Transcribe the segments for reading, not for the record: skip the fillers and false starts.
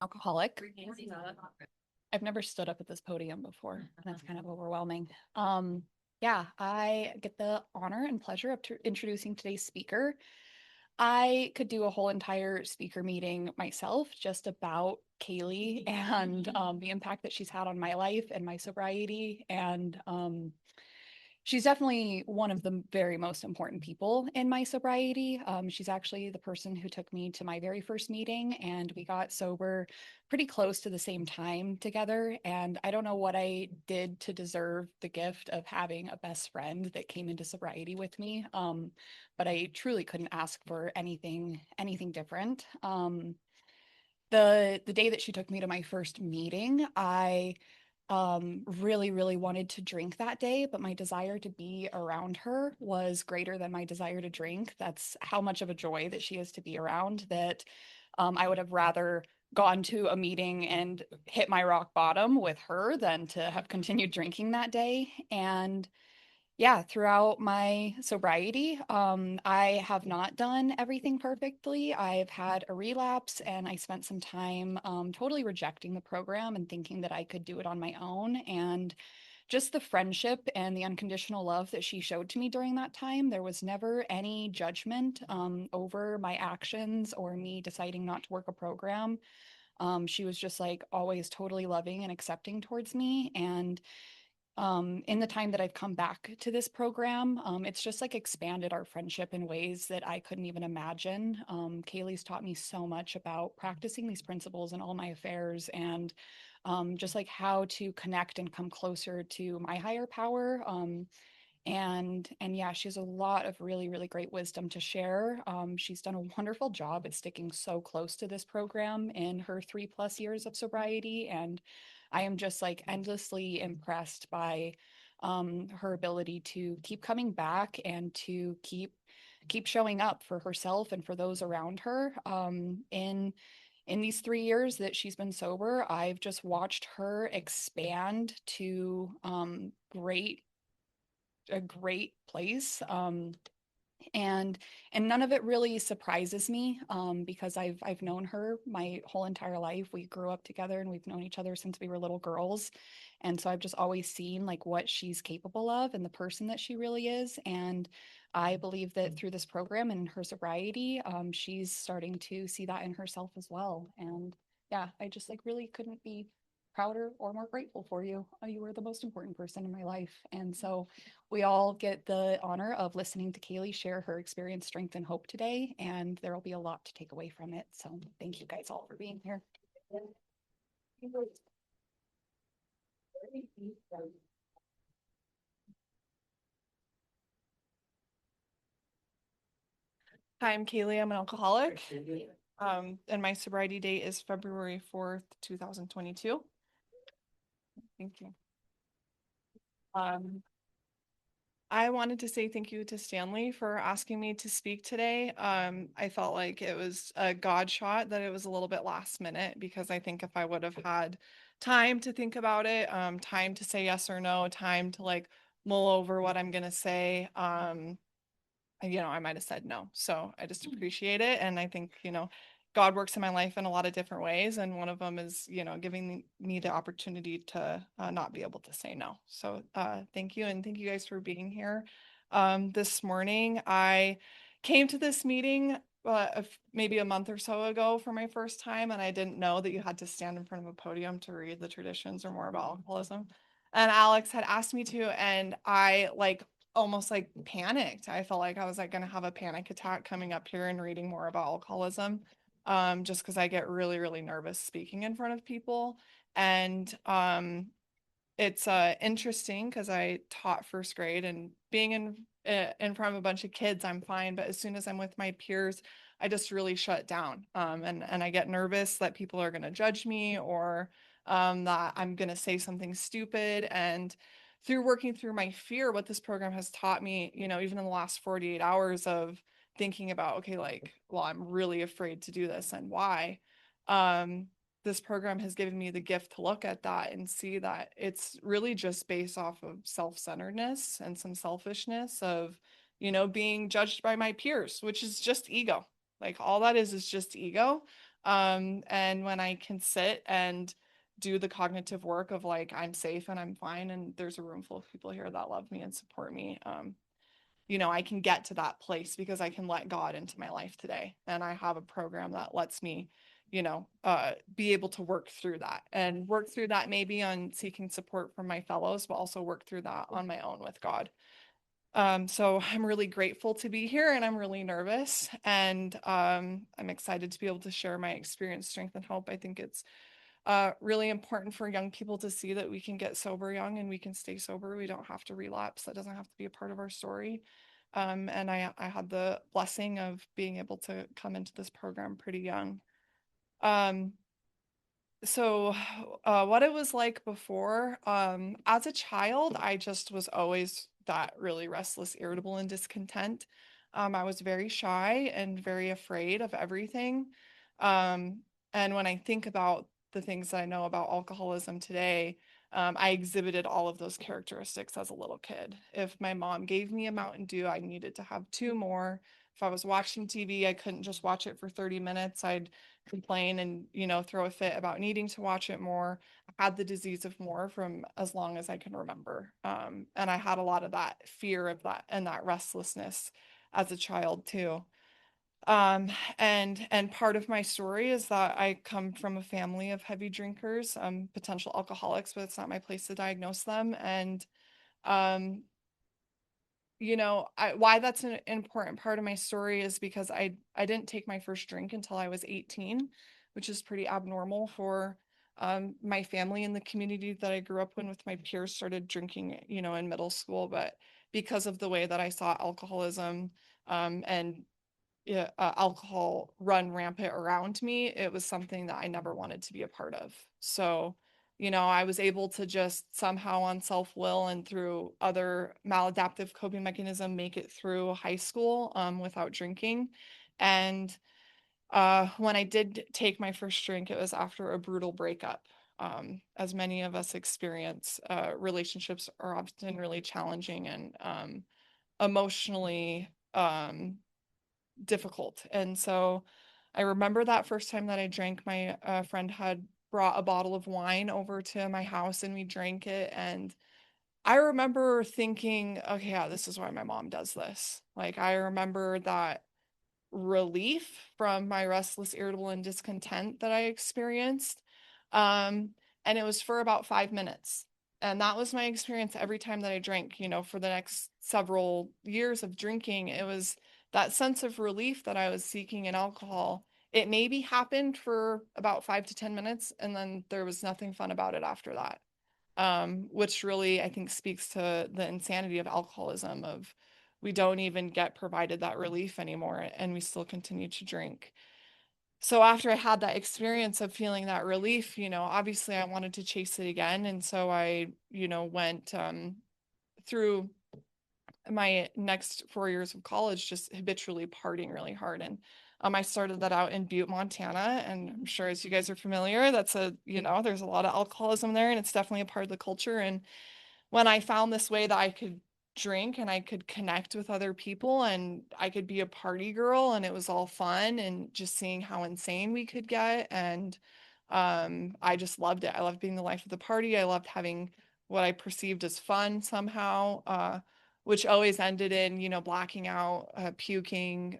Alcoholic. I've never stood up at this podium before, and that's kind of overwhelming. Yeah, I get the honor and pleasure of introducing today's speaker. I could do a whole entire speaker meeting myself just about Kaylee and the impact that she's had on my life and my sobriety. And she's definitely one of the very most important people in my sobriety. She's actually the person who took me to my very first meeting, and we got sober pretty close to the same time together. And I don't know what I did to deserve the gift of having a best friend that came into sobriety with me. But I truly couldn't ask for anything different. The day that she took me to my first meeting, I really wanted to drink that day, but my desire to be around her was greater than my desire to drink. That's how much of a joy that she is to be around, that I would have rather gone to a meeting and hit my rock bottom with her than to have continued drinking that day. And yeah, throughout my sobriety, I have not done everything perfectly. I've had a relapse, and I spent some time totally rejecting the program and thinking that I could do it on my own. And just the friendship and the unconditional love that she showed to me during that time, there was never any judgment over my actions or me deciding not to work a program. She was just like always totally loving and accepting towards me. And in the time that I've come back to this program, it's just like expanded our friendship in ways that I couldn't even imagine. Kaylee's taught me so much about practicing these principles in all my affairs, and just like how to connect and come closer to my higher power. And yeah, she has a lot of really great wisdom to share. She's done a wonderful job at sticking so close to this program in her 3+ years of sobriety, and I am just like endlessly impressed by her ability to keep coming back and to keep showing up for herself and for those around her. In these 3 years that she's been sober, I've just watched her expand to a great place. And none of it really surprises me, because I've known her my whole entire life. We grew up together and we've known each other since we were little girls. And so I've just always seen like what she's capable of and the person that she really is. And I believe that through this program and her sobriety, she's starting to see that in herself as well. And yeah, I just like really couldn't be prouder or more grateful for you. You were the most important person in my life. And so we all get the honor of listening to Kaylee share her experience, strength, and hope today, and there will be a lot to take away from it. So thank you guys all for being here. Hi, I'm Kaylee. I'm an alcoholic. And my sobriety date is February 4th, 2022. Thank you. I wanted to say thank you to Stanley for asking me to speak today. I felt like it was a God shot, that it was a little bit last minute, because I think if I would have had time to think about it, time to say yes or no, time to like mull over what I'm gonna say, I might have said no. So I just appreciate it. And I think, God works in my life in a lot of different ways. And one of them is, giving me the opportunity to not be able to say no. So thank you. And thank you guys for being here. This morning, I came to this meeting maybe a month or so ago for my first time. And I didn't know that you had to stand in front of a podium to read the traditions or more about alcoholism. And Alex had asked me to, and I almost like panicked. I felt like I was like going to have a panic attack coming up here and reading more about alcoholism, just because I get really nervous speaking in front of people. And it's interesting because I taught first grade, and being in front of a bunch of kids, I'm fine. But as soon as I'm with my peers, I just really shut down. And I get nervous that people are going to judge me, or that I'm going to say something stupid. And through working through my fear, what this program has taught me, even in the last 48 hours of thinking about, okay, like, well, I'm really afraid to do this, and why. This program has given me the gift to look at that and see that it's really just based off of self-centeredness and some selfishness of, being judged by my peers, which is just ego. Like all that is just ego. And when I can sit and do the cognitive work of like, I'm safe and I'm fine, and there's a room full of people here that love me and support me, I can get to that place because I can let God into my life today. And I have a program that lets me, be able to work through that and work through that maybe on seeking support from my fellows, but also work through that on my own with God. So I'm really grateful to be here and I'm really nervous and I'm excited to be able to share my experience, strength, and hope. I think it's really important for young people to see that we can get sober young and we can stay sober. We don't have to relapse. That doesn't have to be a part of our story. And I had the blessing of being able to come into this program pretty young. Um, so what it was like before, as a child, I just was always that really restless, irritable, and discontent. I was very shy and very afraid of everything. Um, and when I think about the things that I know about alcoholism today, I exhibited all of those characteristics as a little kid. If my mom gave me a Mountain Dew, I needed to have two more. If I was watching TV, I couldn't just watch it for 30 minutes. I'd complain and, throw a fit about needing to watch it more. I had the disease of more from as long as I can remember. And I had a lot of that fear of that and that restlessness as a child too. Um, and part of my story is that I come from a family of heavy drinkers, potential alcoholics, but it's not my place to diagnose them. And um, why that's an important part of my story is because I didn't take my first drink until I was 18, which is pretty abnormal for my family and the community that I grew up in with my peers started drinking, in middle school. But because of the way that I saw alcoholism and yeah, alcohol run rampant around me, it was something that I never wanted to be a part of. So, I was able to just somehow on self-will and through other maladaptive coping mechanism make it through high school without drinking. And when I did take my first drink, it was after a brutal breakup. As many of us experience, relationships are often really challenging and emotionally difficult. And so I remember that first time that I drank, my friend had brought a bottle of wine over to my house and we drank it. And I remember thinking, okay, yeah, this is why my mom does this. Like, I remember that relief from my restless, irritable, and discontent that I experienced. Um, and it was for about 5 minutes. And that was my experience every time that I drank, for the next several years of drinking. It was that sense of relief that I was seeking in alcohol. It maybe happened for about 5 to 10 minutes, and then there was nothing fun about it after that. Which really I think speaks to the insanity of alcoholism of we don't even get provided that relief anymore and we still continue to drink. So after I had that experience of feeling that relief, obviously I wanted to chase it again. And so I, went through my next 4 years of college just habitually partying really hard. And I started that out in Butte, Montana. And I'm sure as you guys are familiar, there's a lot of alcoholism there and it's definitely a part of the culture. And when I found this way that I could drink and I could connect with other people and I could be a party girl and it was all fun and just seeing how insane we could get. And I just loved it. I loved being the life of the party. I loved having what I perceived as fun somehow, which always ended in, blacking out, puking,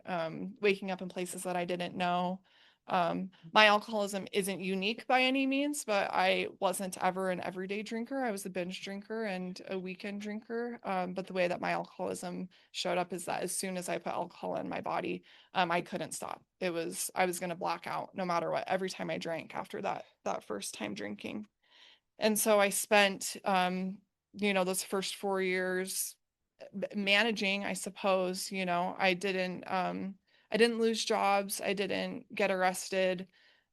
waking up in places that I didn't know. My alcoholism isn't unique by any means, but I wasn't ever an everyday drinker. I was a binge drinker and a weekend drinker. But the way that my alcoholism showed up is that as soon as I put alcohol in my body, I couldn't stop. I was going to black out no matter what, every time I drank after that first time drinking. And so I spent, those first 4 years managing, I suppose. I didn't lose jobs, I didn't get arrested,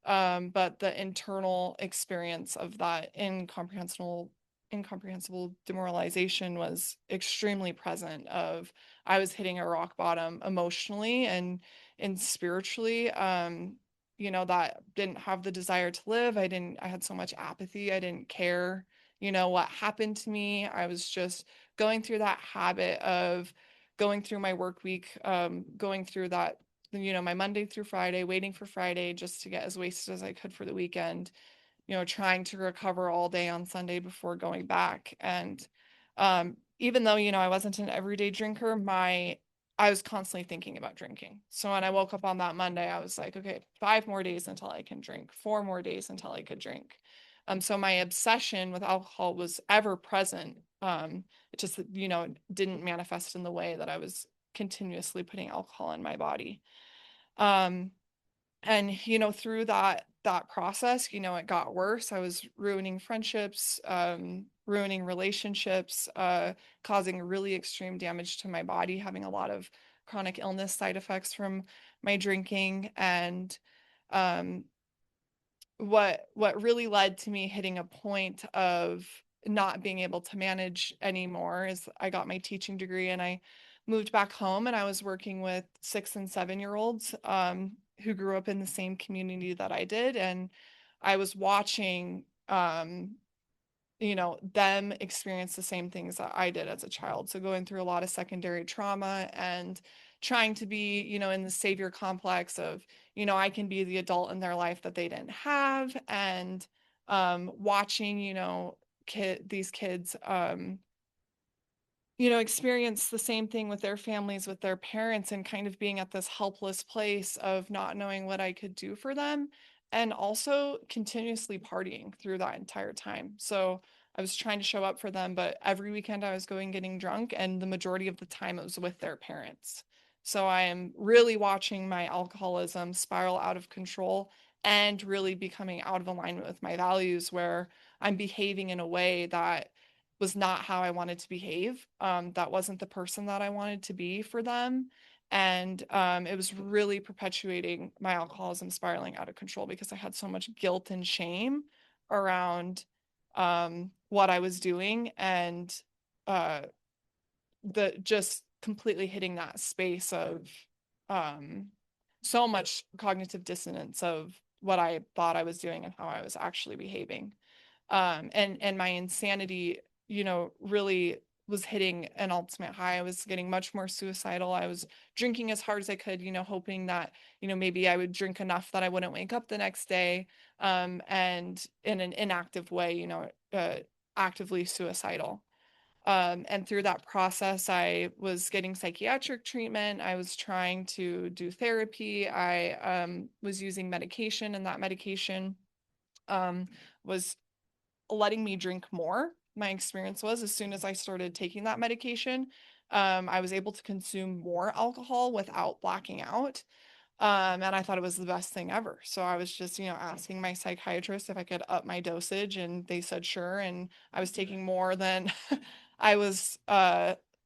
but the internal experience of that incomprehensible demoralization was extremely present. Of I was hitting a rock bottom emotionally and spiritually. That didn't have the desire to live. I had so much apathy. I didn't care, what happened to me. I was just going through that habit of going through my work week, going through that my Monday through Friday, waiting for Friday just to get as wasted as I could for the weekend, trying to recover all day on Sunday before going back. And even though, I wasn't an everyday drinker, I was constantly thinking about drinking. So when I woke up on that Monday, I was like, okay, 5 more days until I can drink, 4 more days until I could drink. So my obsession with alcohol was ever present. It just, didn't manifest in the way that I was continuously putting alcohol in my body. Um, and through that process, it got worse. I was ruining friendships, ruining relationships, causing really extreme damage to my body, having a lot of chronic illness side effects from my drinking. And um what really led to me hitting a point of not being able to manage anymore is I got my teaching degree and I moved back home, and I was working with 6 and 7 year olds who grew up in the same community that I did. And I was watching them experience the same things that I did as a child. So going through a lot of secondary trauma and trying to be, in the savior complex of, I can be the adult in their life that they didn't have. And watching, these kids experience the same thing with their families, with their parents, and kind of being at this helpless place of not knowing what I could do for them, and also continuously partying through that entire time. So I was trying to show up for them, but every weekend I was going getting drunk, and the majority of the time it was with their parents. So I am really watching my alcoholism spiral out of control and really becoming out of alignment with my values, where I'm behaving in a way that was not how I wanted to behave. That wasn't the person that I wanted to be for them. And it was really perpetuating my alcoholism spiraling out of control because I had so much guilt and shame around what I was doing, and uh, the just completely hitting that space of um, so much cognitive dissonance of what I thought I was doing and how I was actually behaving. And my insanity, really was hitting an ultimate high. I was getting much more suicidal. I was drinking as hard as I could, hoping that, maybe I would drink enough that I wouldn't wake up the next day. And in an inactive way, actively suicidal. And through that process, I was getting psychiatric treatment. I was trying to do therapy. I was using medication, and that medication um, was letting me drink more. My experience was, as soon as I started taking that medication, I was able to consume more alcohol without blacking out. And I thought it was the best thing ever. So I was just, asking my psychiatrist if I could up my dosage, and they said sure. And I was taking more than I was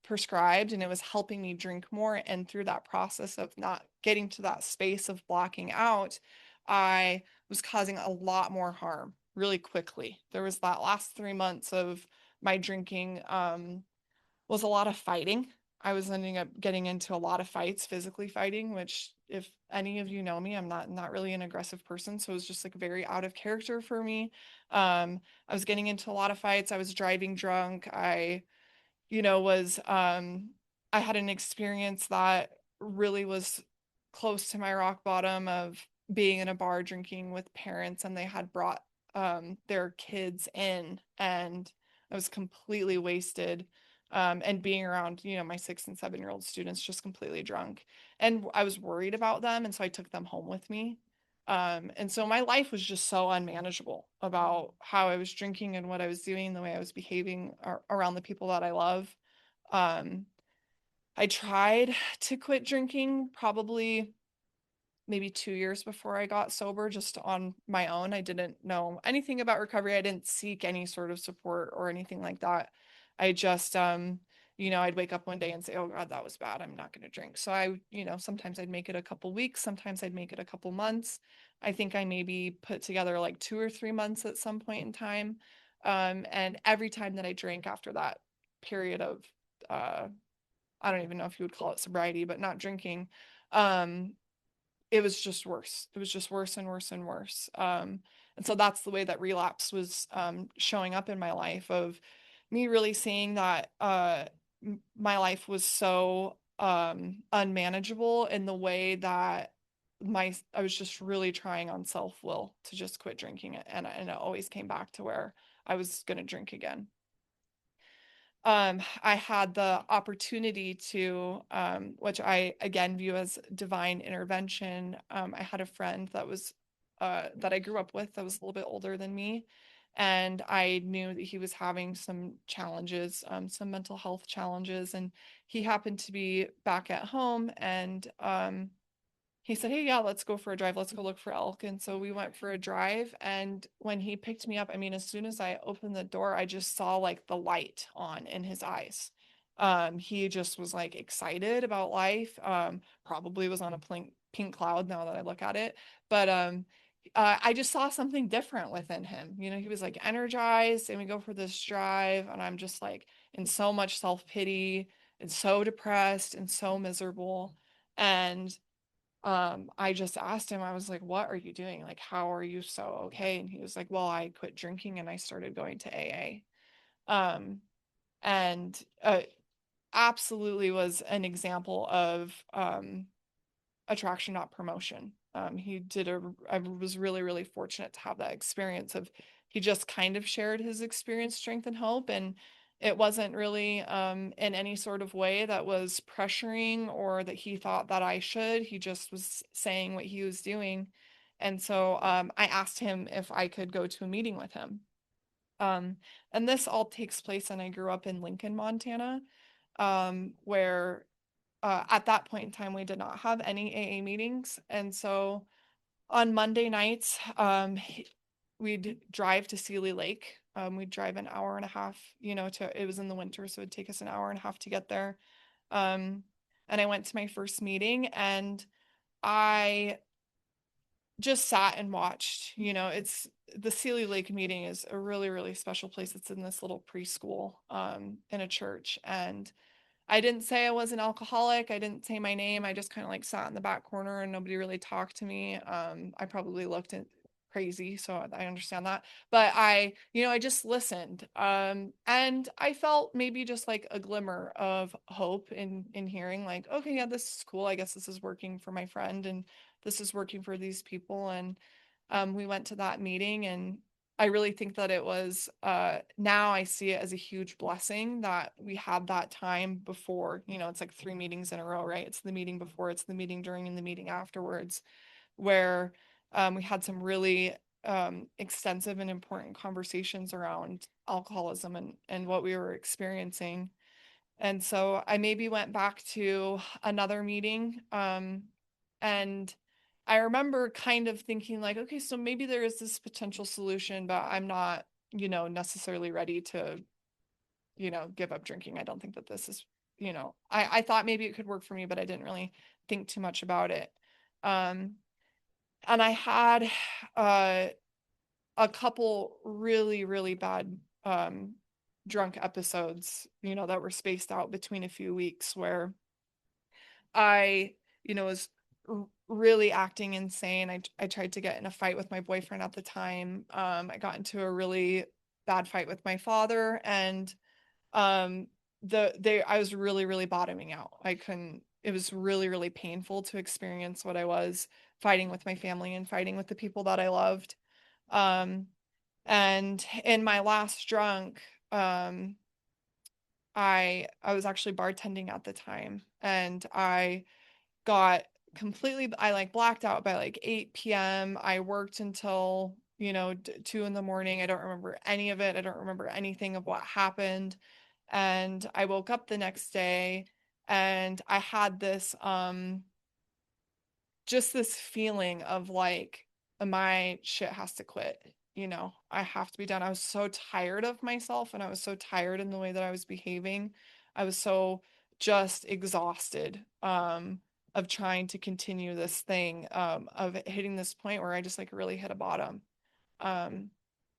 prescribed, and it was helping me drink more. And through that process of not getting to that space of blacking out, I was causing a lot more harm really quickly. There was that last 3 months of my drinking was a lot of fighting. I was ending up getting into a lot of fights, physically fighting, which, if any of you know me, I'm not really an aggressive person, so it was just like very out of character for me. I was getting into a lot of fights. I was driving drunk. Was I had an experience that really was close to my rock bottom of being in a bar drinking with parents, and they had brought their kids in, and I was completely wasted, and being around my 6 and 7 year old students just completely drunk, and I was worried about them, and so I took them home with me. And so my life was just so unmanageable about how I was drinking and what I was doing, the way I was behaving around the people that I love. Um, I tried to quit drinking probably maybe 2 years before I got sober, just on my own. I didn't know anything about recovery. I didn't seek any sort of support or anything like that. I just, I'd wake up one day and say, oh God, that was bad. I'm not going to drink. So sometimes I'd make it a couple weeks. Sometimes I'd make it a couple months. I think I maybe put together like 2 or 3 months at some point in time. And every time that I drank after that period of, uh, I don't even know if you would call it sobriety, but not drinking, um, it was just worse. It was just worse and worse and worse. And so that's the way that relapse was showing up in my life, of me really seeing that my life was so unmanageable in the way that I was just really trying on self-will to just quit drinking it, and it always came back to where I was gonna drink again. I had the opportunity to, which I again view as divine intervention. I had a friend that I grew up with that was a little bit older than me, and I knew that he was having some challenges, some mental health challenges, and he happened to be back at home, and he said, "Hey, yeah, let's go for a drive. Let's go look for elk." And so we went for a drive. And when he picked me up, I mean, as soon as I opened the door, I just saw like the light on in his eyes. He just was like excited about life. Probably was on a pink cloud now that I look at it. But I just saw something different within him. You know, he was like energized, and we go for this drive, and I'm just like in so much self-pity and so depressed and so miserable. And I just asked him, I was like, "What are you doing? Like, how are you so okay?" And he was like, "Well, I quit drinking and I started going to AA." Um, and absolutely was an example of attraction, not promotion. I was really, really fortunate to have that experience of he just kind of shared his experience, strength, and hope. And it wasn't really in any sort of way that was pressuring or that he thought that I should. He just was saying what he was doing. And so I asked him if I could go to a meeting with him. Um, and this all takes place, and I grew up in Lincoln, Montana, where at that point in time, we did not have any AA meetings. And so on Monday nights, we'd drive to Sealy Lake. We'd drive an hour and a half, it was in the winter, so it'd take us an hour and a half to get there. Um, and I went to my first meeting, and I just sat and watched. It's the Sealy Lake meeting is a really, really special place. It's in this little preschool in a church. And I didn't say I was an alcoholic. I didn't say my name. I just kind of like sat in the back corner and nobody really talked to me. I probably looked crazy, so I understand that. But I just listened. And I felt maybe just like a glimmer of hope in hearing like, okay, yeah, this is cool. I guess this is working for my friend and this is working for these people. And we went to that meeting, and I really think that it was now I see it as a huge blessing that we had that time before. It's like three meetings in a row, right? It's the meeting before, it's the meeting during, and the meeting afterwards, where we had some really extensive and important conversations around alcoholism and what we were experiencing. And so I maybe went back to another meeting. And I remember kind of thinking like, okay, so maybe there is this potential solution, but I'm not, necessarily ready to, give up drinking. I don't think that this is, I thought maybe it could work for me, but I didn't really think too much about it. Um, and I had uh, a couple really, really bad drunk episodes, that were spaced out between a few weeks where I, was really acting insane. I tried to get in a fight with my boyfriend at the time. I got into a really bad fight with my father, and um I was really, really bottoming out. I couldn't It was really, really painful to experience what I was fighting with my family and fighting with the people that I loved. Um and in my last drunk, I was actually bartending at the time, and got I like blacked out by like 8 p.m. I worked until, 2 in the morning. I don't remember any of it. I don't remember anything of what happened. And I woke up the next day, and I had this just this feeling of like my shit has to quit. I have to be done. I was so tired of myself, and I was so tired in the way that I was behaving. I was so just exhausted of trying to continue this thing, of hitting this point where I just like really hit a bottom. Um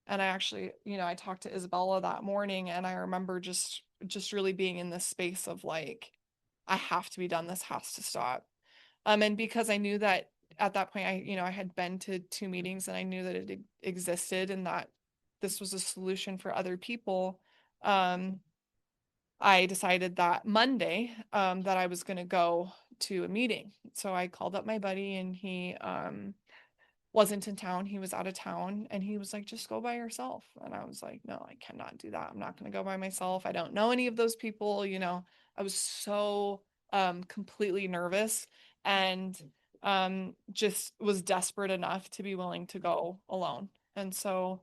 and I actually, I talked to Isabella that morning, and I remember just really being in this space of like, I have to be done. This has to stop. And because I knew that at that point, I had been to two meetings, and I knew that it existed and that this was a solution for other people. Um, I decided that Monday, that I was gonna go to a meeting. So I called up my buddy and he wasn't in town. He was out of town and he was like, just go by yourself. And I was like, no, I cannot do that. I'm not gonna go by myself. I don't know any of those people, you know. I was so completely nervous and just was desperate enough to be willing to go alone. And so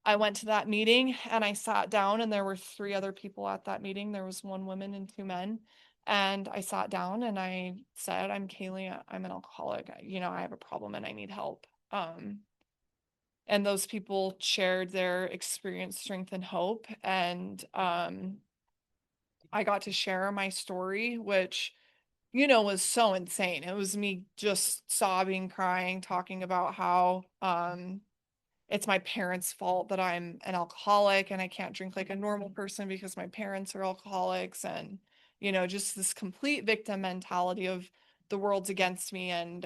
I went to that meeting and I sat down and there were three other people at that meeting. There was one woman and two men. And I sat down and I said, I'm Kaylee, I'm an alcoholic. You know, I have a problem and I need help. Um, and those people shared their experience, strength, and hope. And I got to share my story, which, you know, was so insane. It was me just sobbing, crying, talking about how it's my parents' fault that I'm an alcoholic and I can't drink like a normal person because my parents are alcoholics, and, you know, just this complete victim mentality of the world's against me. And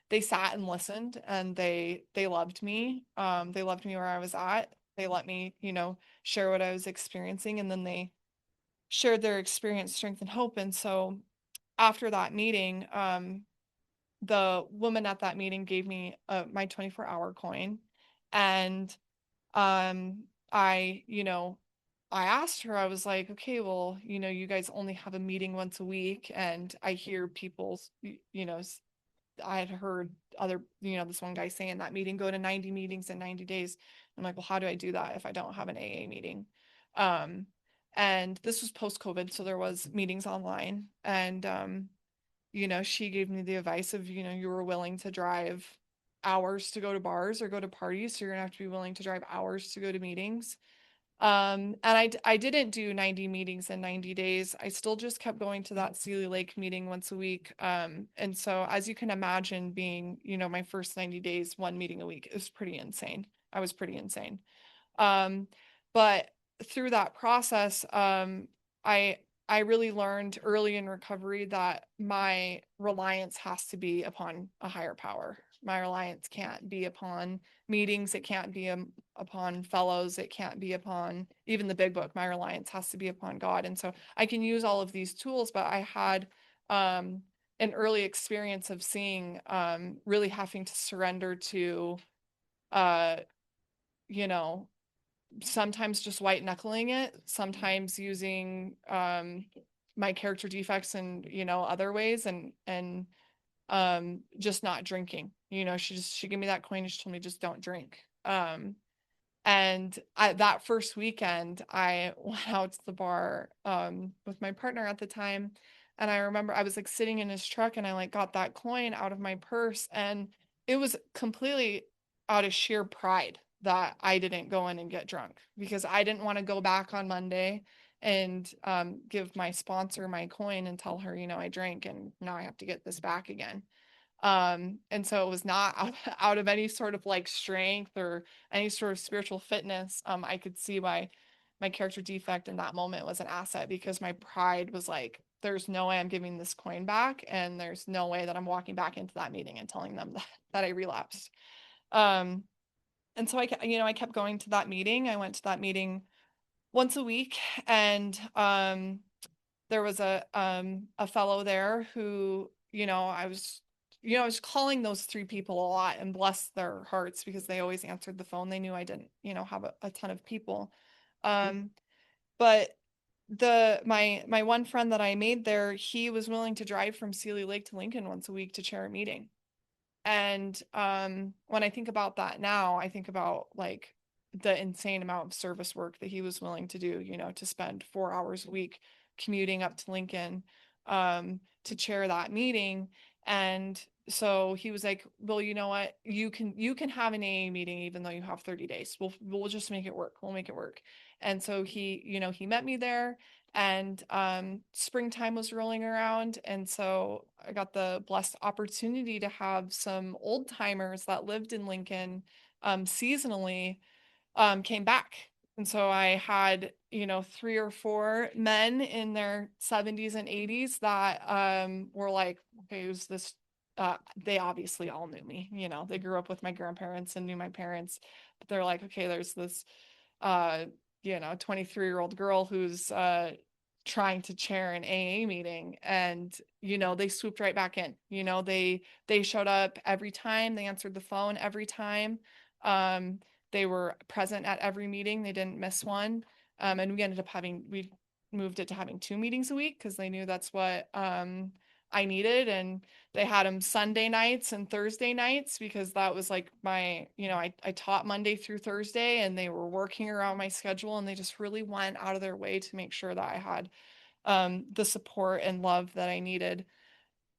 they sat and listened and they loved me. They loved me where I was at. They let me, you know, share what I was experiencing, and then they shared their experience, strength, and hope. And so after that meeting, the woman at that meeting gave me my 24-hour coin. And I, you know, I asked her, I was like, okay, well, you know, you guys only have a meeting once a week. And I hear people's, you know, I had heard other, you know, this one guy saying that meeting, go to 90 meetings in 90 days. I'm like, well, how do I do that if I don't have an AA meeting? Um, and this was post COVID, so there was meetings online. And you know, she gave me the advice of, you know, you were willing to drive hours to go to bars or go to parties, so you're gonna have to be willing to drive hours to go to meetings. And I didn't do 90 meetings in 90 days. I still just kept going to that Sealy Lake meeting once a week. And so as you can imagine, being, you know, my first 90 days, one meeting a week is pretty insane. I was pretty insane. Um, but through that process, I I really learned early in recovery that my reliance has to be upon a higher power. My reliance can't be upon meetings. It can't be upon fellows. It can't be upon even the big book. My reliance has to be upon God. And so I can use all of these tools, but I had an early experience of seeing really having to surrender to uh, you know, sometimes just white knuckling it, sometimes using my character defects and, you know, other ways, and just not drinking. You know, she gave me that coin and she told me just don't drink. And that first weekend I went out to the bar with my partner at the time, and I remember I was like sitting in his truck and I like got that coin out of my purse, and it was completely out of sheer pride that I didn't go in and get drunk because I didn't want to go back on Monday and give my sponsor my coin and tell her, you know, I drank and now I have to get this back again. And so it was not out of any sort of like strength or any sort of spiritual fitness. I could see why my character defect in that moment was an asset, because my pride was like, there's no way I'm giving this coin back, and there's no way that I'm walking back into that meeting and telling them that I relapsed. Um, and so you know, I kept going to that meeting. I went to that meeting once a week, and there was a fellow there who, you know, I was calling those three people a lot, and bless their hearts because they always answered the phone. They knew I didn't, you know, have a ton of people. Um, but my one friend that I made there, he was willing to drive from Sealy Lake to Lincoln once a week to chair a meeting. And when I think about that now, I think about like the insane amount of service work that he was willing to do, you know, to spend 4 hours a week commuting up to Lincoln to chair that meeting. And so he was like, well, you know what, you can have an AA meeting even though you have 30 days. We'll just make it work. We'll make it work. And so he, you know, he met me there, and springtime was rolling around, and so I got the blessed opportunity to have some old timers that lived in Lincoln seasonally came back. And so I had, you know, three or four men in their 70s and 80s that were like, okay, who's this? They obviously all knew me, you know, they grew up with my grandparents and knew my parents, but they're like, okay, there's this uh, you know, 23-year-old girl who's trying to chair an AA meeting, and, they swooped right back in. They showed up every time, they answered the phone every time. Um, they were present at every meeting, they didn't miss one. And we moved it to having 2 meetings a week because they knew that's what, I needed, and they had them Sunday nights and Thursday nights because that was like I taught Monday through Thursday, and they were working around my schedule, and they just really went out of their way to make sure that I had the support and love that I needed.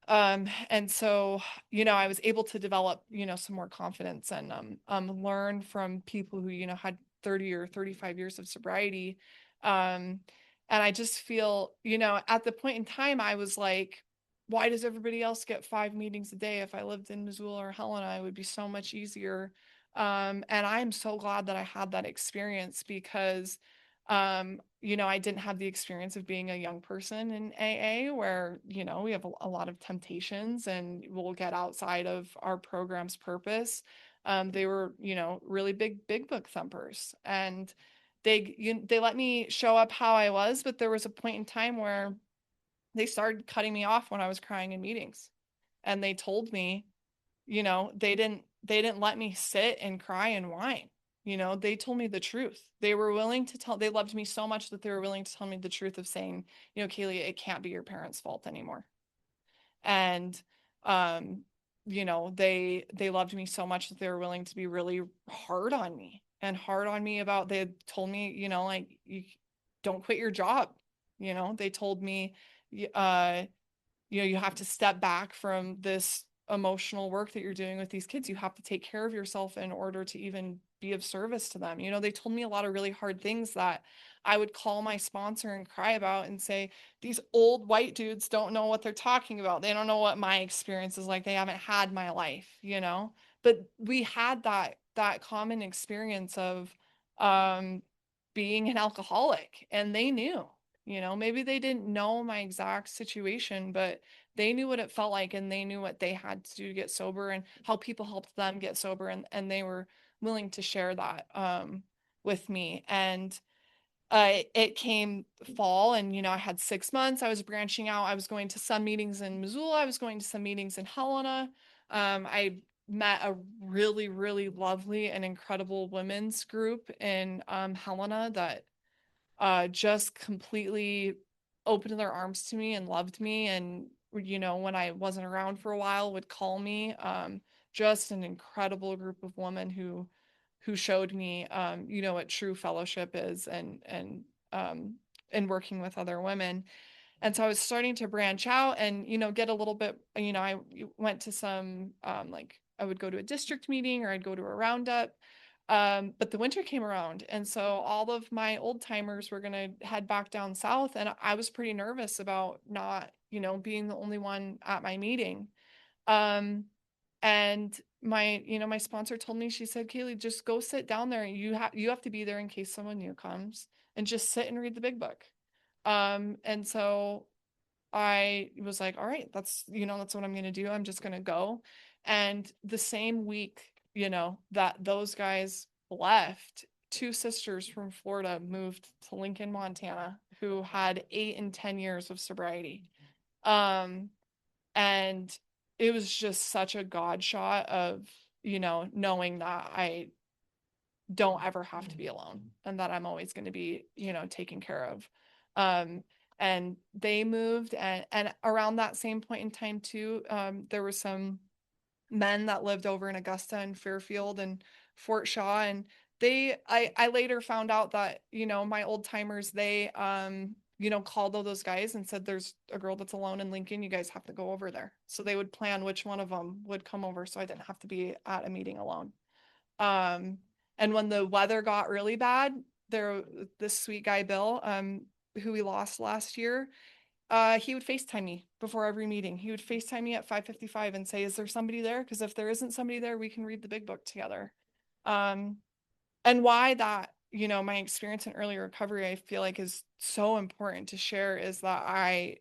And so, I was able to develop, some more confidence and learn from people who, had 30 or 35 years of sobriety. Um, and I just feel, at the point in time, I was like, why does everybody else get 5 meetings a day? If I lived in Missoula or Helena, it would be so much easier. And I'm so glad that I had that experience because I didn't have the experience of being a young person in AA where, we have a lot of temptations and we'll get outside of our program's purpose. They were, really big book thumpers, and they let me show up how I was, but there was a point in time where they started cutting me off when I was crying in meetings. And they told me, they didn't let me sit and cry and whine. They told me the truth. They loved me so much that they were willing to tell me the truth of saying, Kaylee, it can't be your parents' fault anymore. And um, they loved me so much that they were willing to be really hard on me about they had told me, like, you don't quit your job. They told me, uh, you have to step back from this emotional work that you're doing with these kids. You have to take care of yourself in order to even be of service to them. They told me a lot of really hard things that I would call my sponsor and cry about and say, these old white dudes don't know what they're talking about. They don't know what my experience is like. They haven't had my life. But we had that common experience of um being an alcoholic, and they knew. Maybe they didn't know my exact situation, but they knew what it felt like, and they knew what they had to do to get sober and how people helped them get sober, and they were willing to share that with me. And it came fall, and I had 6 months. I was branching out. I was going to some meetings in Missoula. I was going to some meetings in Helena. I met a really, really lovely and incredible women's group in Helena that just completely opened their arms to me and loved me, and when I wasn't around for a while would call me. Just an incredible group of women who showed me what true fellowship is, and working with other women. And so I was starting to branch out and, get a little bit, I went to some, like I would go to a district meeting or I'd go to a roundup. But the winter came around. And so all of my old timers were going to head back down south. And I was pretty nervous about not, being the only one at my meeting. Um, and my sponsor told me, she said, Kaylee, just go sit down there. You have to be there in case someone new comes, and just sit and read the big book. And so I was like, all right, that's what I'm going to do. I'm just going to go. And the same week, that those guys left, 2 sisters from Florida moved to Lincoln, Montana, who had 8 and 10 years of sobriety. Um, and it was just such a God shot of, knowing that I don't ever have to be alone and that I'm always going to be, taken care of. Um, and they moved, and around that same point in time too, there were some men that lived over in Augusta and Fairfield and Fort Shaw. And I later found out that, my old timers, they, called all those guys and said, there's a girl that's alone in Lincoln. You guys have to go over there. So they would plan which one of them would come over, so I didn't have to be at a meeting alone. Um, and when the weather got really bad, this sweet guy, Bill, who we lost last year, he would FaceTime me before every meeting. He would FaceTime me at 5:55 and say, is there somebody there? Because if there isn't somebody there, we can read the big book together. Um, and why that, my experience in early recovery, I feel like is so important to share, is that I,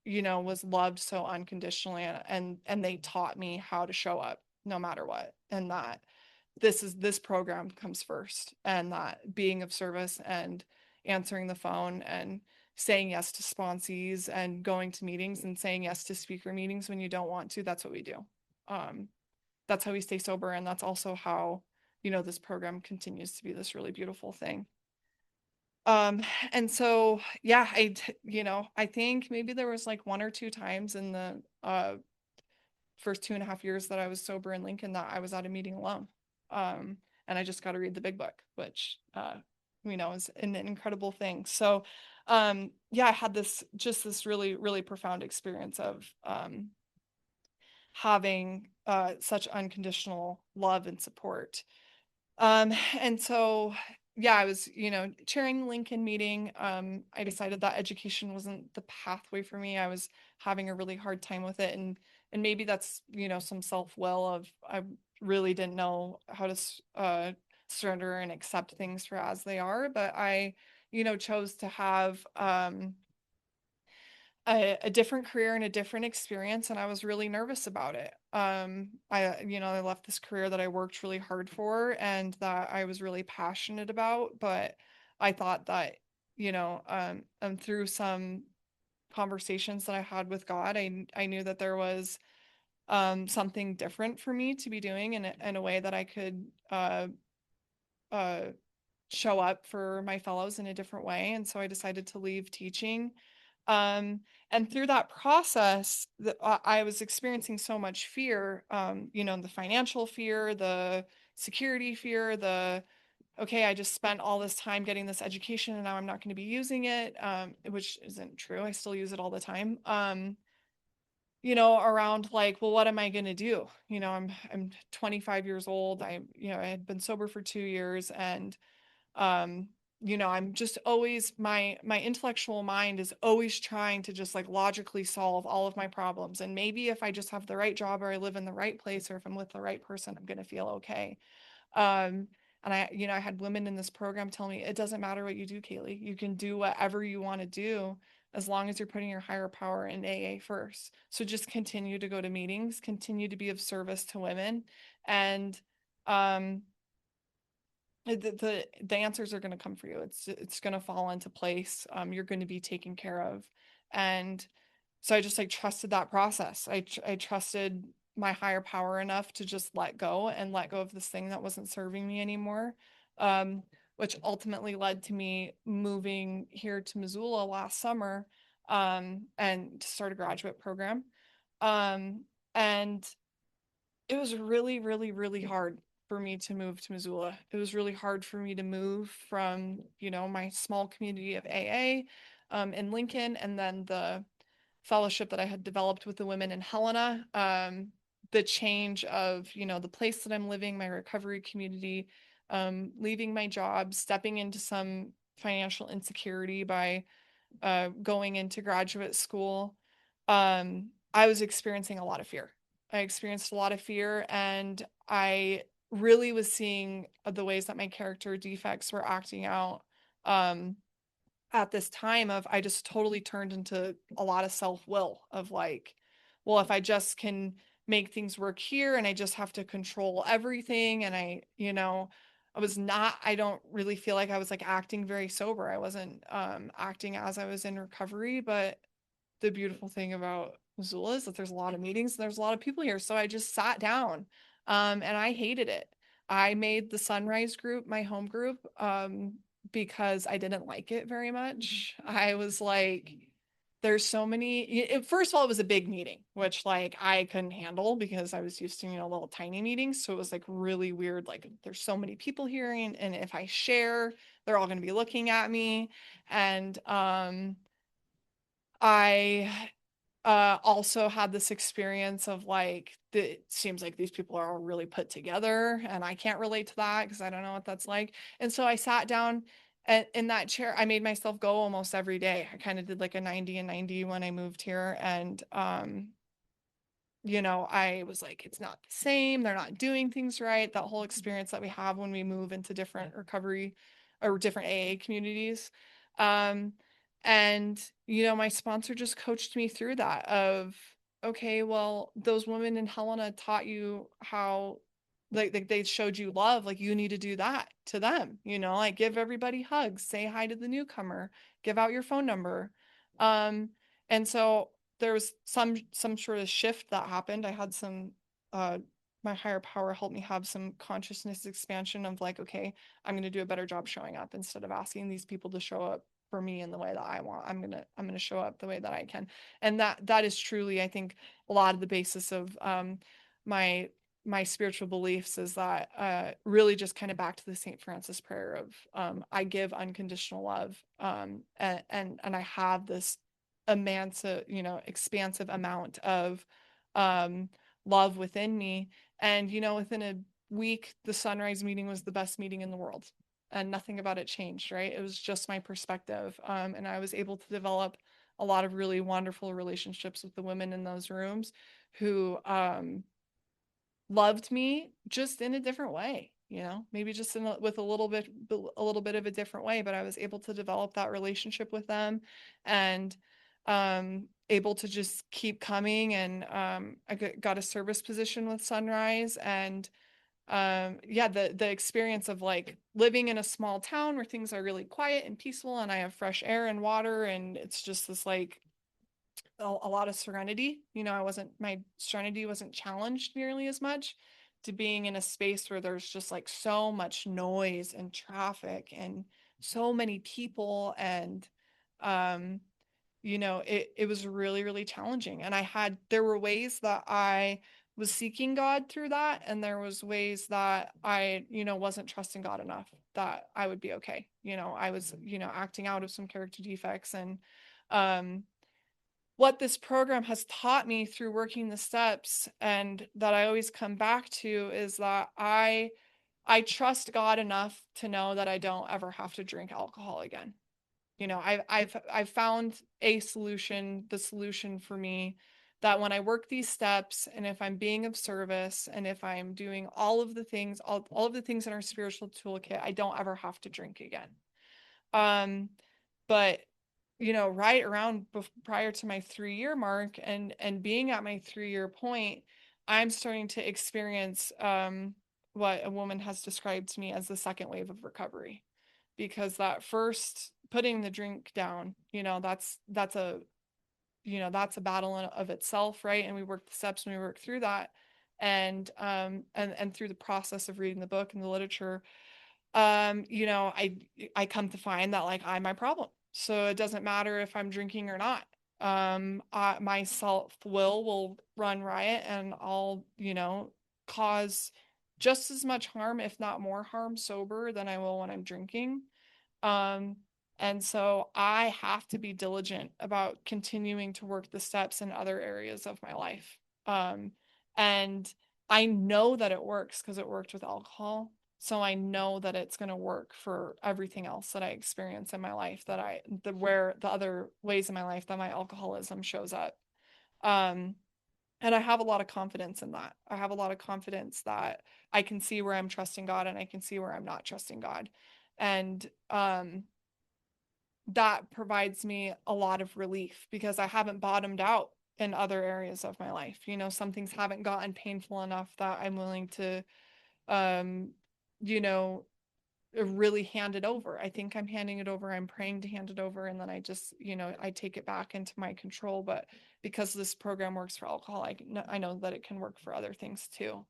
was loved so unconditionally, and they taught me how to show up no matter what. And that this program comes first, and that being of service and answering the phone and saying yes to sponsees and going to meetings and saying yes to speaker meetings when you don't want to. That's what we do. Um, that's how we stay sober. And that's also how, this program continues to be this really beautiful thing. Um, and so, yeah, I think maybe there was like one or two times in the first 2.5 years that I was sober in Lincoln that I was at a meeting alone. And I just got to read the big book, which, is an incredible thing. So, yeah, I had this really, really profound experience of having such unconditional love and support. And so, yeah, I was, chairing the Lincoln meeting. I decided that education wasn't the pathway for me. I was having a really hard time with it. And maybe that's, some self-will of, I really didn't know how to surrender and accept things for as they are. But I, chose to have, a different career and a different experience, and I was really nervous about it. I left this career that I worked really hard for and that I was really passionate about, but I thought that, through some conversations that I had with God, I knew that there was something different for me to be doing in a way that I could uh show up for my fellows in a different way. And so I decided to leave teaching. And through that process, I was experiencing so much fear, the financial fear, the security fear, okay, I just spent all this time getting this education and now I'm not going to be using it, which isn't true. I still use it all the time. Around like, well, what am I going to do? I'm 25 years old. I had been sober for 2 years, and um I'm just always, my intellectual mind is always trying to just like logically solve all of my problems, and maybe if I just have the right job or I live in the right place or if I'm with the right person, I'm going to feel okay. And I had women in this program tell me, it doesn't matter what you do, Kaylee, you can do whatever you want to do as long as you're putting your higher power in AA first. So just continue to go to meetings, continue to be of service to women, and um the answers are going to come for you. It's going to fall into place. You're going to be taken care of. And so I just like trusted that process. I trusted my higher power enough to just let go of this thing that wasn't serving me anymore. Um, which ultimately led to me moving here to Missoula last summer, and to start a graduate program. Um, and it was really, really, really hard for me to move to Missoula. It was really hard for me to move from, my small community of AA, in Lincoln, and then the fellowship that I had developed with the women in Helena. The change of, the place that I'm living, my recovery community, leaving my job, stepping into some financial insecurity by going into graduate school. I was experiencing a lot of fear. I experienced a lot of fear, and I really was seeing the ways that my character defects were acting out, um, at this time of, I just totally turned into a lot of self-will of like, well, if I just can make things work here and I just have to control everything, and I don't really feel like I was like acting very sober. I wasn't acting as I was in recovery, but the beautiful thing about Missoula is that there's a lot of meetings and there's a lot of people here. So I just sat down, and I hated it. I made the Sunrise group my home group, because I didn't like it very much. I was like, there's so many. First of all, it was a big meeting, which like I couldn't handle because I was used to, little tiny meetings. So it was like really weird. Like there's so many people here, and if I share, they're all going to be looking at me. And I also had this experience of like, it seems like these people are all really put together, and I can't relate to that because I don't know what that's like. And so I sat down in that chair. I made myself go almost every day. I kind of did like a 90 and 90 when I moved here. And, I was like, it's not the same. They're not doing things right. That whole experience that we have when we move into different recovery or different AA communities. Um, and, my sponsor just coached me through that of, okay, well, those women in Helena taught you how like they showed you love, like you need to do that to them, like give everybody hugs, say hi to the newcomer, give out your phone number. Um, and so there was some sort of shift that happened. I had some my higher power helped me have some consciousness expansion of like, okay, I'm gonna do a better job showing up instead of asking these people to show up for me in the way that I want. I'm gonna show up the way that I can. And that is truly, I think, a lot of the basis of my my spiritual beliefs is that really just kind of back to the St. Francis prayer of I give unconditional love, and I have this expansive amount of um, love within me. And within a week, the sunrise meeting was the best meeting in the world, and nothing about it changed. Right? It was just my perspective, and I was able to develop a lot of really wonderful relationships with the women in those rooms who loved me just in a different way, maybe just with a little bit of a different way, but I was able to develop that relationship with them, and able to just keep coming. And I got a service position with Sunrise. And yeah, the experience of like living in a small town where things are really quiet and peaceful and I have fresh air and water, and it's just this like a lot of serenity. My serenity wasn't challenged nearly as much, to being in a space where there's just like so much noise and traffic and so many people. And um it was really, really challenging. And there were ways that I was seeking God through that. And there was ways that I, wasn't trusting God enough that I would be okay. I was, acting out of some character defects. And um what this program has taught me through working the steps, and that I always come back to, is that I trust God enough to know that I don't ever have to drink alcohol again. I've found the solution for me, that when I work these steps, and if I'm being of service, and if I'm doing all of the things in our spiritual toolkit, I don't ever have to drink again. Um, but right around prior to my 3-year mark, and being at my 3-year point, I'm starting to experience what a woman has described to me as the second wave of recovery. Because that first putting the drink down, that's a battle of itself, right? And we work the steps and we work through that. And through the process of reading the book and the literature, I come to find that like I'm my problem. So it doesn't matter if I'm drinking or not. My self will run riot, and I'll, cause just as much harm, if not more harm, sober than I will when I'm drinking. Um, and so I have to be diligent about continuing to work the steps in other areas of my life. And I know that it works because it worked with alcohol. So I know that it's going to work for everything else that I experience in my life, where the other ways in my life that my alcoholism shows up. Um, and I have a lot of confidence in that. I have a lot of confidence that I can see where I'm trusting God and I can see where I'm not trusting God. And that provides me a lot of relief, because I haven't bottomed out in other areas of my life. Some things haven't gotten painful enough that I'm willing to, um, you know, really hand it over. I think I'm handing it over. I'm praying to hand it over. And then I just, I take it back into my control. But because this program works for alcohol, I know that it can work for other things too.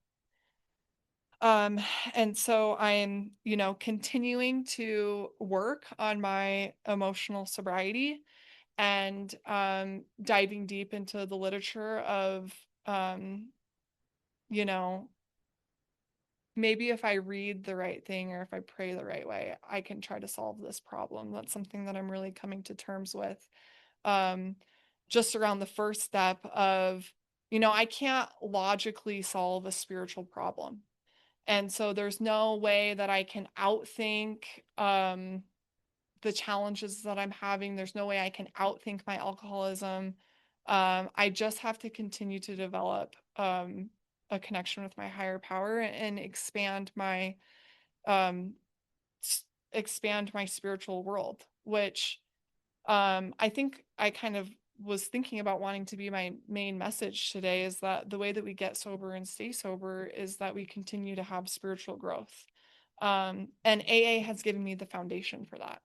Um, and so I'm, continuing to work on my emotional sobriety, and diving deep into the literature of, um, you know, maybe if I read the right thing or if I pray the right way, I can try to solve this problem. That's something that I'm really coming to terms with. Um, just around the first step of, I can't logically solve a spiritual problem. And so there's no way that I can outthink the challenges that I'm having. There's no way I can outthink my alcoholism. I just have to continue to develop a connection with my higher power, and um, expand my spiritual world, which I think I kind of was thinking about wanting to be my main message today is that the way that we get sober and stay sober is that we continue to have spiritual growth. And AA has given me the foundation for that.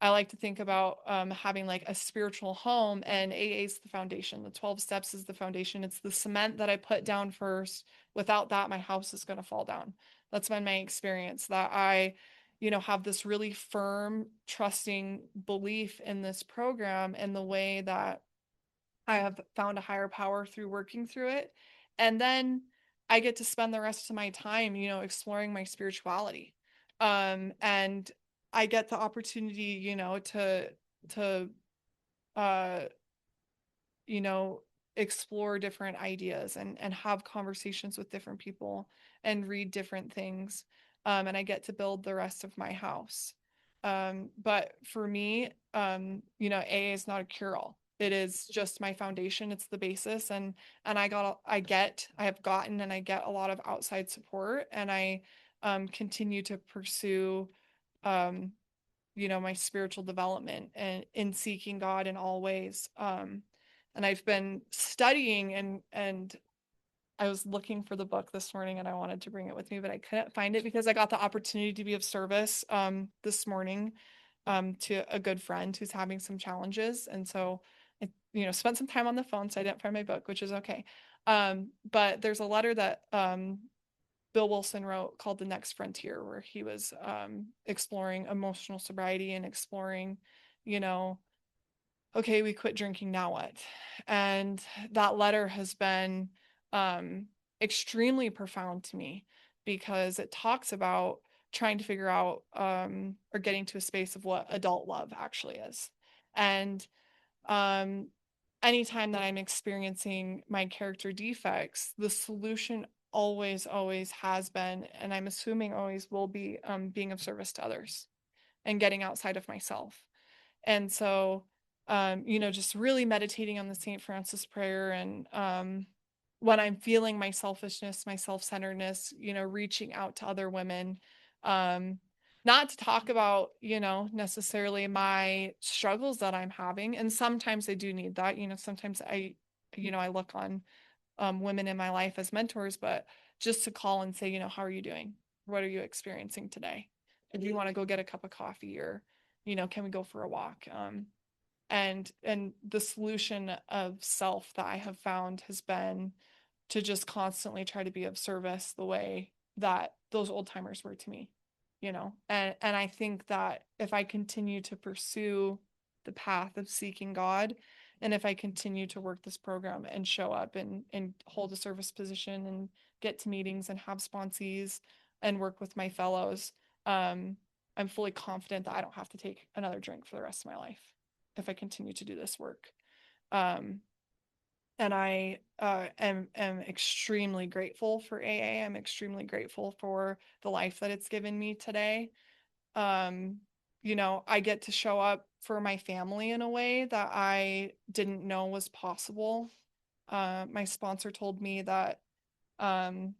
I like to think about having like a spiritual home, and AA is the foundation. The 12 steps is the foundation. It's the cement that I put down first. Without that, my house is going to fall down. That's been my experience, that I, have this really firm, trusting belief in this program and the way that I have found a higher power through working through it. And then I get to spend the rest of my time, exploring my spirituality. And I get the opportunity, to uh, you know, explore different ideas and have conversations with different people and read different things. And I get to build the rest of my house. But for me, AA is not a cure-all. It is just my foundation. It's the basis. And I have gotten and I get a lot of outside support, and I continue to pursue um my spiritual development and in seeking God in all ways. And I've been studying, and I was looking for the book this morning and I wanted to bring it with me, but I couldn't find it because I got the opportunity to be of service this morning to a good friend who's having some challenges. And so I, spent some time on the phone, so I didn't find my book, which is okay. But there's a letter that Bill Wilson wrote called The Next Frontier, where he was exploring emotional sobriety and exploring, you know, okay, we quit drinking, now what? And that letter has been um, extremely profound to me because it talks about trying to figure out or getting to a space of what adult love actually is. And um, anytime that I'm experiencing my character defects, the solution always has been, and I'm assuming always will be, being of service to others and getting outside of myself. And so, just really meditating on the St. Francis prayer, and when I'm feeling my selfishness, my self-centeredness, reaching out to other women, um, not to talk about, necessarily my struggles that I'm having. And sometimes I do need that, sometimes I look on women in my life as mentors, but just to call and say, how are you doing? What are you experiencing today? Do you want to go get a cup of coffee, or, can we go for a walk? And the solution of self that I have found has been to just constantly try to be of service the way that those old timers were to me, and I think that if I continue to pursue the path of seeking God, and if I continue to work this program and show up and hold a service position and get to meetings and have sponsees and work with my fellows, I'm fully confident that I don't have to take another drink for the rest of my life if I continue to do this work. Um, and I am extremely grateful for AA. I'm extremely grateful for the life that it's given me today. Um, I get to show up for my family in a way that I didn't know was possible. My sponsor told me that um,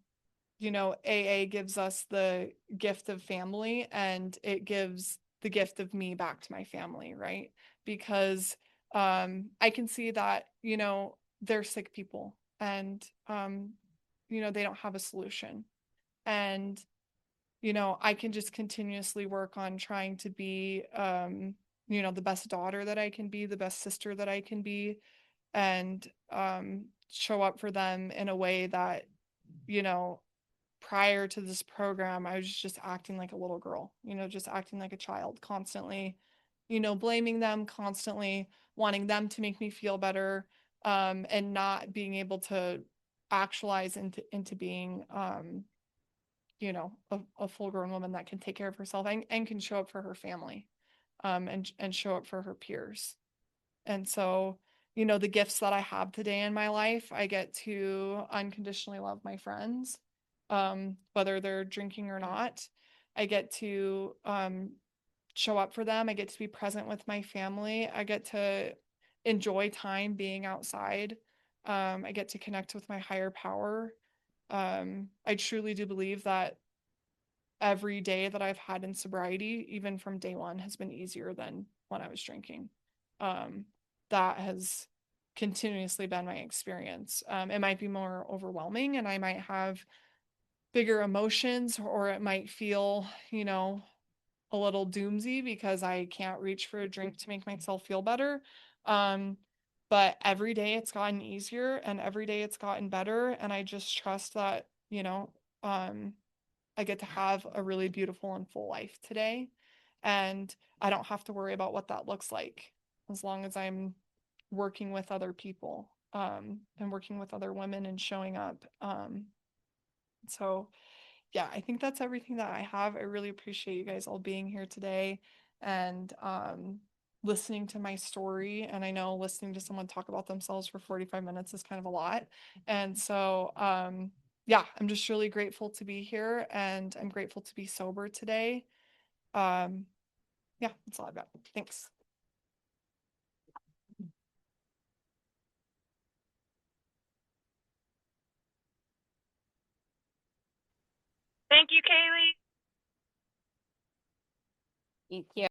AA gives us the gift of family, and it gives the gift of me back to my family, right? Because I can see that, they're sick people, and they don't have a solution. And, I can just continuously work on trying to be the best daughter that I can be, the best sister that I can be, and show up for them in a way that, you know, prior to this program, I was just acting like a little girl, just acting like a child, constantly, blaming them, constantly wanting them to make me feel better, and not being able to actualize into being, a full grown woman that can take care of herself and can show up for her family, and show up for her peers. And so, the gifts that I have today in my life, I get to unconditionally love my friends, whether they're drinking or not. I get to show up for them. I get to be present with my family. I get to enjoy time being outside. I get to connect with my higher power. I truly do believe that every day that I've had in sobriety, even from day one, has been easier than when I was drinking. Um, that has continuously been my experience. It might be more overwhelming and I might have bigger emotions, or it might feel, a little doomsy because I can't reach for a drink to make myself feel better. Um, but every day it's gotten easier and every day it's gotten better. And I just trust that, I get to have a really beautiful and full life today. And I don't have to worry about what that looks like as long as I'm working with other people, and working with other women and showing up. So yeah, I think that's everything that I have. I really appreciate you guys all being here today and listening to my story. And I know listening to someone talk about themselves for 45 minutes is kind of a lot. And so yeah, I'm just really grateful to be here and I'm grateful to be sober today. Um yeah, that's all I've got. Thanks. Thank you, Kaylee. Thank you.